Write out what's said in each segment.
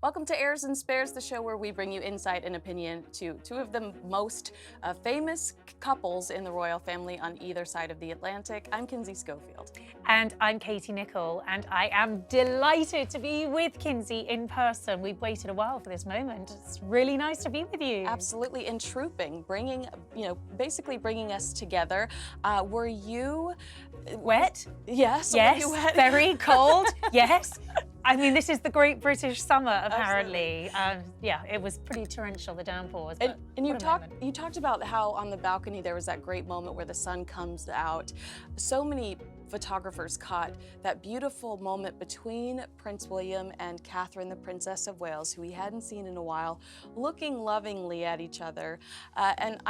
Welcome to Heirs and Spares, the show where we bring you insight and opinion to two of the most famous couples in the royal family on either side of the Atlantic. I'm Kinsey Schofield. And I'm Katie Nicholl, and I am delighted to be with Kinsey in person. We've waited a while for this moment. It's really nice to be with you. Absolutely, and trooping, basically bringing us together. Were you wet? Yes. Yes. Were you wet? Very cold. Yes. I mean, this is the Great British Summer, apparently. Yeah, it was pretty torrential, the downpours. And you talked about how on the balcony there was that great moment where the sun comes out. So many photographers caught that beautiful moment between Prince William and Catherine, the Princess of Wales, who we hadn't seen in a while, looking lovingly at each other. And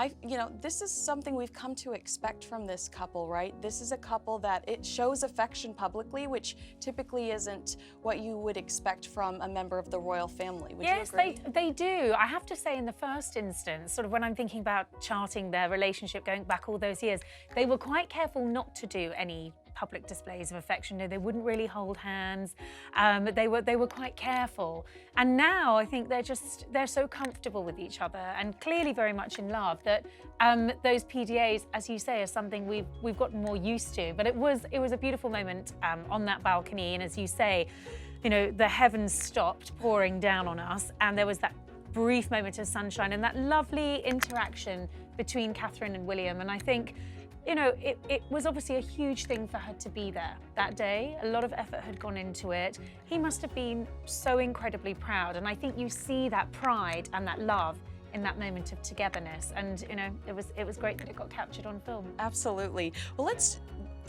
this is something we've come to expect from this couple, right? This is a couple that it shows affection publicly, which typically isn't what you would expect from a member of the royal family. Would you agree? They do. I have to say, in the first instance, sort of when I'm thinking about charting their relationship going back all those years, they were quite careful not to do any public displays of affection. No, they wouldn't really hold hands. They were quite careful. And now I think they're so comfortable with each other and clearly very much in love that those PDAs, as you say, are something we've gotten more used to. But it was a beautiful moment on that balcony, and as you say, the heavens stopped pouring down on us, and there was that brief moment of sunshine and that lovely interaction between Catherine and William. And I think, it was obviously a huge thing for her to be there that day. A lot of effort had gone into it. He must have been so incredibly proud. And I think you see that pride and that love in that moment of togetherness. And, it was great that it got captured on film. Absolutely. Well, let's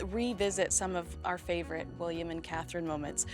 revisit some of our favorite William and Catherine moments.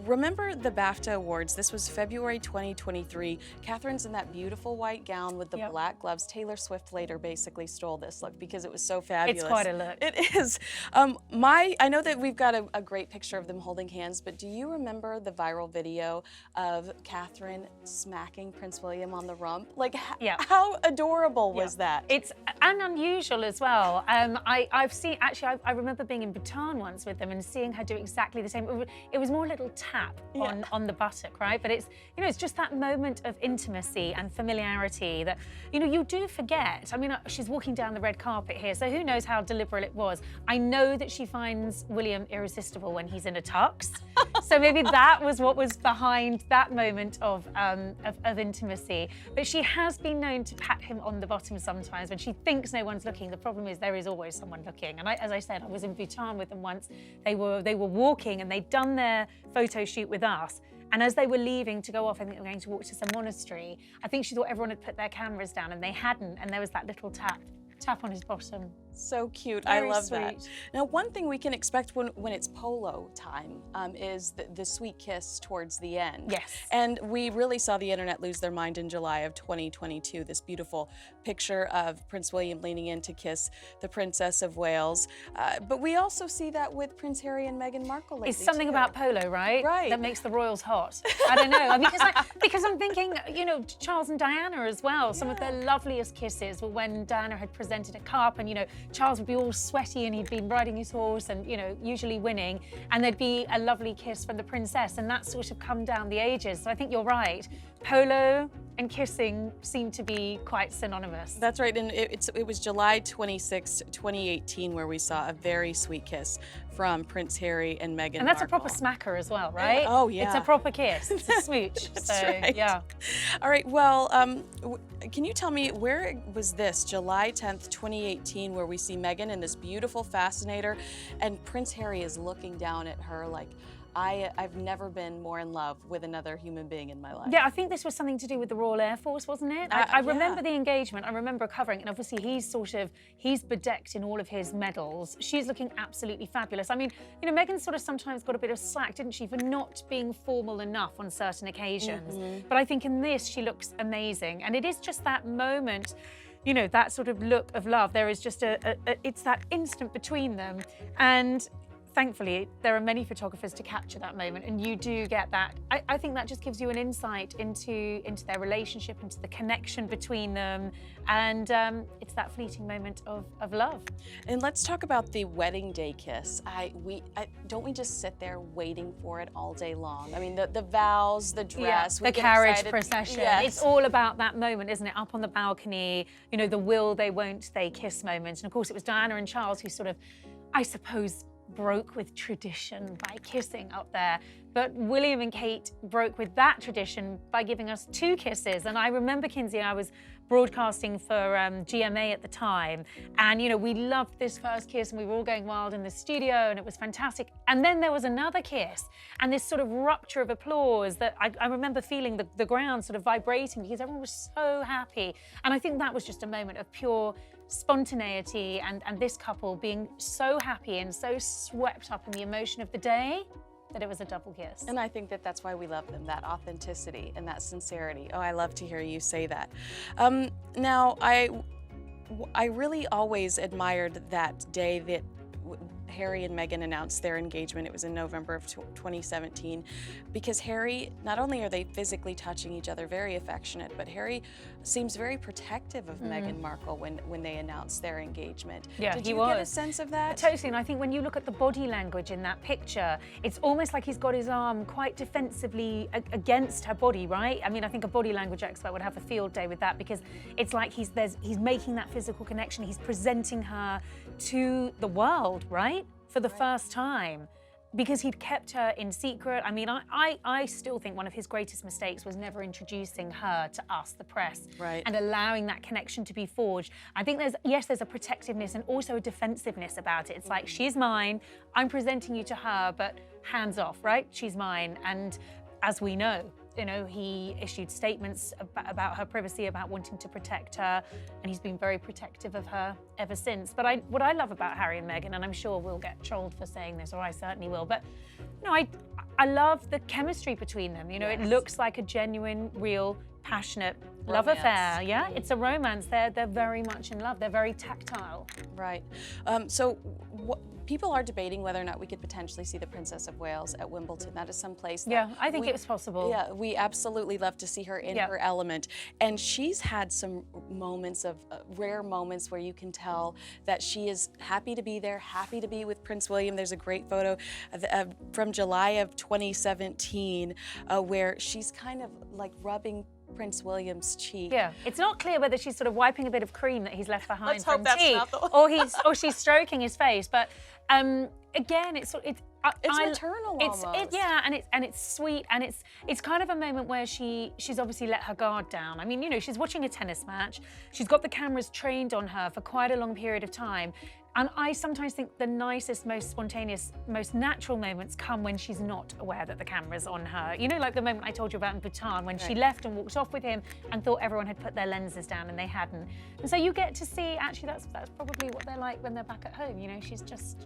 Remember the BAFTA Awards? This was February 2023. Catherine's in that beautiful white gown with the black gloves. Taylor Swift later basically stole this look because it was so fabulous. It's quite a look. It is. I know that we've got a great picture of them holding hands, but do you remember the viral video of Catherine smacking Prince William on the rump? Like, how adorable was that? It's unusual as well. I've seen, actually, I remember being in Bhutan once with them and seeing her do exactly the same. It was more a little tap on the buttock, right? But it's just that moment of intimacy and familiarity that you do forget. I mean, she's walking down the red carpet here, so who knows how deliberate it was. I know that she finds William irresistible when he's in a tux, so maybe that was what was behind that moment of intimacy. But she has been known to pat him on the bottom sometimes when she thinks no one's looking. The problem is there is always someone looking. And as I said, I was in Bhutan with them once. They were walking and they'd done their photo shoot with us. And as they were leaving to go off, I think they were going to walk to some monastery, I think she thought everyone had put their cameras down and they hadn't. And there was that little tap on his bottom. So cute. Very I love sweet. that. Now, one thing we can expect when it's Polo time is the sweet kiss towards the end. Yes. And we really saw the internet lose their mind in July of 2022, this beautiful picture of Prince William leaning in to kiss the Princess of Wales. But we also see that with Prince Harry and Meghan Markle lately, It's something about Polo, right? Right. That makes the royals hot. I don't know, because I'm thinking, Charles and Diana as well. Some of their loveliest kisses were when Diana had presented a cup and, Charles would be all sweaty and he'd been riding his horse and, usually winning. And there'd be a lovely kiss from the princess, and that's sort of come down the ages. So I think you're right. Polo and kissing seem to be quite synonymous. That's right, and it was July 26, 2018, where we saw a very sweet kiss from Prince Harry and Meghan And that's Markle. a proper smacker as well, right? Oh, yeah. It's a proper kiss. It's a smooch. That's so, right. yeah. All right, well, can you tell me, where was this, July 10th, 2018, where we see Meghan in this beautiful fascinator, and Prince Harry is looking down at her like, I've never been more in love with another human being in my life. Yeah, I think this was something to do with the Royal Air Force, wasn't it? I remember the engagement. I remember covering it, and obviously he's bedecked in all of his medals. She's looking absolutely fabulous. I mean, Meghan sort of sometimes got a bit of slack, didn't she, for not being formal enough on certain occasions. But I think in this, she looks amazing. And it is just that moment, that sort of look of love. There is just it's that instant between them. And thankfully, there are many photographers to capture that moment, and you do get that. I think that just gives you an insight into their relationship, into the connection between them, and it's that fleeting moment of love. And let's talk about the wedding day kiss. Don't we just sit there waiting for it all day long? I mean, the vows, the dress, the carriage procession. Yes. It's all about that moment, isn't it? Up on the balcony, you know, the will they, won't they kiss moment. And of course, it was Diana and Charles who sort of, I suppose, broke with tradition by kissing up there. But William and Kate broke with that tradition by giving us 2 kisses. And I remember, Kinsey, I was broadcasting for GMA at the time. And, you know, we loved this first kiss and we were all going wild in the studio and it was fantastic. And then there was another kiss and this sort of rupture of applause that I remember feeling the ground sort of vibrating because everyone was so happy. And I think that was just a moment of pure spontaneity and this couple being so happy and so swept up in the emotion of the day that it was a double kiss. And I think that that's why we love them, that authenticity and that sincerity. Oh, I love to hear you say that. Now, I really always admired that day that Harry and Meghan announced their engagement. It was in November of 2017, because Harry, not only are they physically touching each other, very affectionate, but Harry seems very protective of Meghan Markle when they announced their engagement. Yeah, Did you get a sense of that? Totally, and I think when you look at the body language in that picture, it's almost like he's got his arm quite defensively against her body, right? I mean, I think a body language expert would have a field day with that because it's like he's making that physical connection. He's presenting her to the world, right? For the first time, because he'd kept her in secret. I mean, I still think one of his greatest mistakes was never introducing her to us, the press, right, and allowing that connection to be forged. I think there's a protectiveness and also a defensiveness about it. It's like, she's mine, I'm presenting you to her, but hands off, right? She's mine. And as we know, you know, he issued statements about her privacy, about wanting to protect her, and he's been very protective of her ever since. But what I love about Harry and Meghan, and I'm sure we'll get trolled for saying this, or I certainly will, but you know, I love the chemistry between them. You know, it looks like a genuine, real, passionate love affair. Yeah, it's a romance. They're very much in love. They're very tactile. Right. People are debating whether or not we could potentially see the Princess of Wales at Wimbledon. That is someplace that I think it was possible. Yeah, we absolutely love to see her in her element. And she's had some moments of rare moments where you can tell that she is happy to be there, happy to be with Prince William. There's a great photo from July of 2017 where she's kind of like rubbing Prince William's cheek. Yeah, it's not clear whether she's sort of wiping a bit of cream that he's left behind Let's hope from that's tea, not the or she's stroking his face. But again, it's maternal almost. And it's sweet, and it's kind of a moment where she's obviously let her guard down. I mean, you know, she's watching a tennis match. She's got the cameras trained on her for quite a long period of time. And I sometimes think the nicest, most spontaneous, most natural moments come when she's not aware that the camera's on her. You know, like the moment I told you about in Bhutan, when she left and walked off with him and thought everyone had put their lenses down and they hadn't. And so you get to see, actually, that's probably what they're like when they're back at home. You know, she's just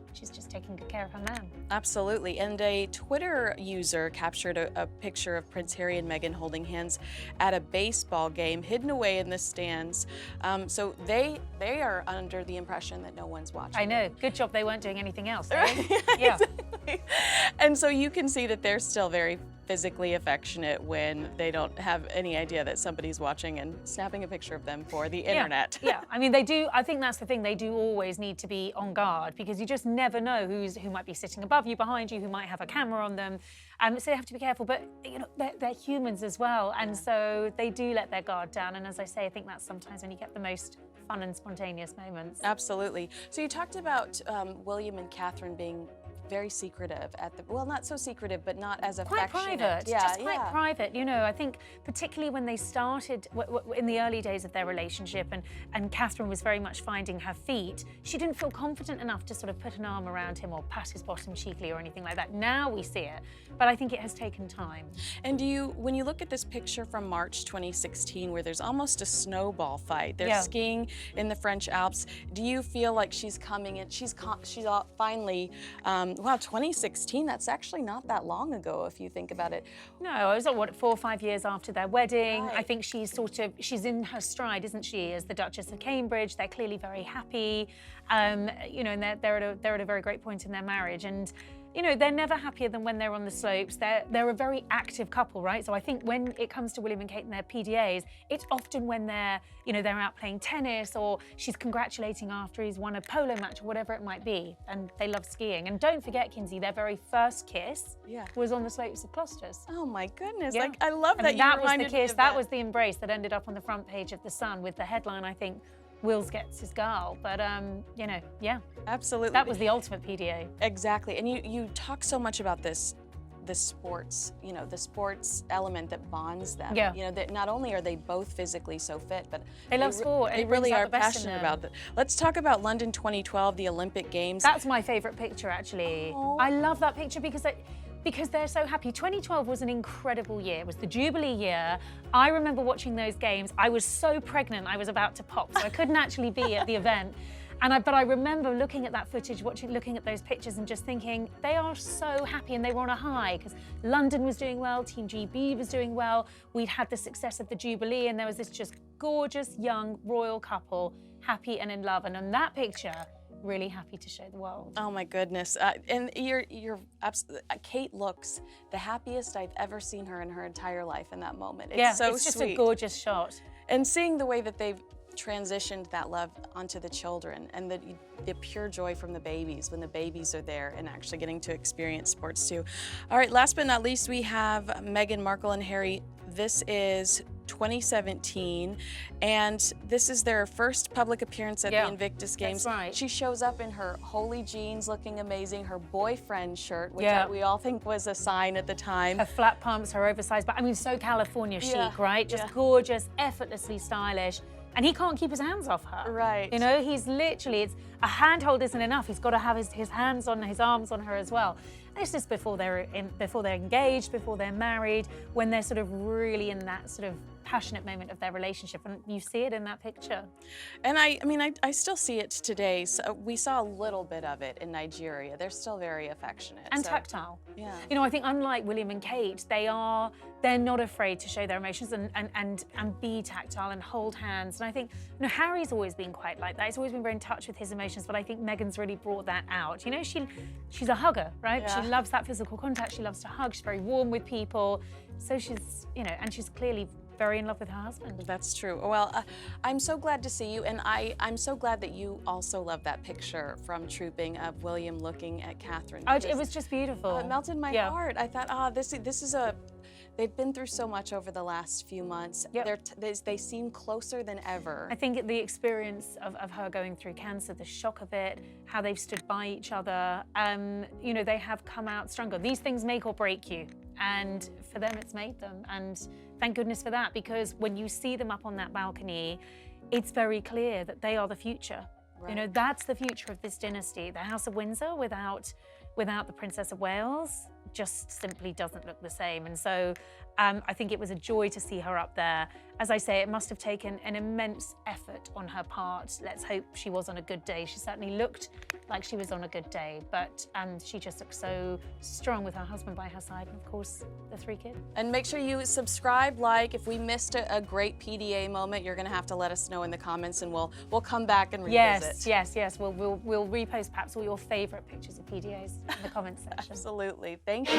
taking good care of her man. Absolutely. And a Twitter user captured a picture of Prince Harry and Meghan holding hands at a baseball game, hidden away in the stands. So they are under the impression that no one's watching. I know. Good job they weren't doing anything else. Eh? Yeah. Exactly. And so you can see that they're still very physically affectionate when they don't have any idea that somebody's watching and snapping a picture of them for the internet. Yeah, I mean, they do. I think that's the thing. They do always need to be on guard because you just never know who might be sitting above you, behind you, who might have a camera on them. So they have to be careful. But you know, they're humans as well, and so they do let their guard down. And as I say, I think that's sometimes when you get the most fun and spontaneous moments. Absolutely. So you talked about William and Catherine being very secretive at the, well, not so secretive, but not as affectionate. Quite private, just quite private. You know, I think particularly when they started in the early days of their relationship, and Catherine was very much finding her feet, she didn't feel confident enough to sort of put an arm around him or pat his bottom cheekily or anything like that. Now we see it, but I think it has taken time. And when you look at this picture from March 2016, where there's almost a snowball fight, they're skiing in the French Alps, do you feel like she's coming in, she's finally Wow, 2016, that's actually not that long ago if you think about it. No, it was, what, 4 or 5 years after their wedding. Right. I think she's in her stride, isn't she, as the Duchess of Cambridge. They're clearly very happy, you know, and they're at a very great point in their marriage. And you know, they're never happier than when they're on the slopes. They're a very active couple, right? So I think when it comes to William and Kate and their PDAs, it's often when they're out playing tennis, or she's congratulating after he's won a polo match or whatever it might be. And they love skiing. And don't forget, Kinsey, their very first kiss was on the slopes of Closters. Oh my goodness, Yeah. like I love that you that was the reminded me kiss, of that was the embrace that ended up on the front page of The Sun with the headline, I think, Wills gets his girl. But, you know, yeah. Absolutely. That was the ultimate PDA. Exactly, and you talk so much about this sports, you know, the sports element that bonds them. Yeah. You know, that not only are they both physically so fit, but They love sport, and They it brings really out are the best in passionate them. about that. Let's talk about London 2012, the Olympic Games. That's my favourite picture, actually. Oh. I love that picture because they're so happy. 2012 was an incredible year. It was the Jubilee year. I remember watching those games. I was so pregnant, I was about to pop, so I couldn't actually be at the event. But I remember looking at that footage, looking at those pictures and just thinking, they are so happy, and they were on a high because London was doing well, Team GB was doing well. We'd had the success of the Jubilee, and there was this just gorgeous young royal couple, happy and in love. And on that picture, really happy to show the world. Oh my goodness, and you're absolutely. Kate looks the happiest I've ever seen her in her entire life in that moment. It's so it's just sweet. a gorgeous shot. And seeing the way that they've transitioned that love onto the children, and the pure joy from the babies when the babies are there and actually getting to experience sports too. All right, last but not least, we have Meghan Markle and Harry. This is 2017, and this is their first public appearance at the Invictus Games. That's right. She shows up in her holy jeans, looking amazing, her boyfriend shirt, which we all think was a sign at the time. Her flat pumps, her oversized, but I mean, so California chic, right? Just gorgeous, effortlessly stylish. And he can't keep his hands off her. Right. You know, he's literally, it's a handhold isn't enough. He's got to have his hands on, his arms on her as well. And this is before they're engaged, before they're married, when they're sort of really in that sort of passionate moment of their relationship, and you see it in that picture. And I mean, I still see it today. So we saw a little bit of it in Nigeria. They're still very affectionate. And tactile. Yeah. You know, I think unlike William and Kate, they're not afraid to show their emotions and be tactile and hold hands. And I think, you know, Harry's always been quite like that. He's always been very in touch with his emotions, but I think Meghan's really brought that out. You know, she's a hugger, right? Yeah. She loves that physical contact. She loves to hug. She's very warm with people. So she's, you know, and she's clearly very in love with her husband. That's true. Well, I'm so glad to see you, and I'm so glad that you also love that picture from Trooping of William looking at Catherine. It was just beautiful. It melted my heart. I thought, this is they've been through so much over the last few months. They seem closer than ever. I think the experience of her going through cancer, the shock of it, how they've stood by each other, you know, they have come out stronger. These things make or break you, and for them it's made them, and thank goodness for that, because when you see them up on that balcony, it's very clear that they are the future. Right. You know, that's the future of this dynasty. The House of Windsor without the Princess of Wales just simply doesn't look the same. And so I think it was a joy to see her up there. As I say, it must have taken an immense effort on her part. Let's hope she was on a good day. She certainly looked like she was on a good day, but she just looked so strong with her husband by her side, and of course, the 3 kids. And make sure you subscribe, like. If we missed a great PDA moment, you're gonna have to let us know in the comments, and we'll come back and revisit. Yes. We'll repost perhaps all your favorite pictures of PDAs in the comments section. Absolutely. Thank you.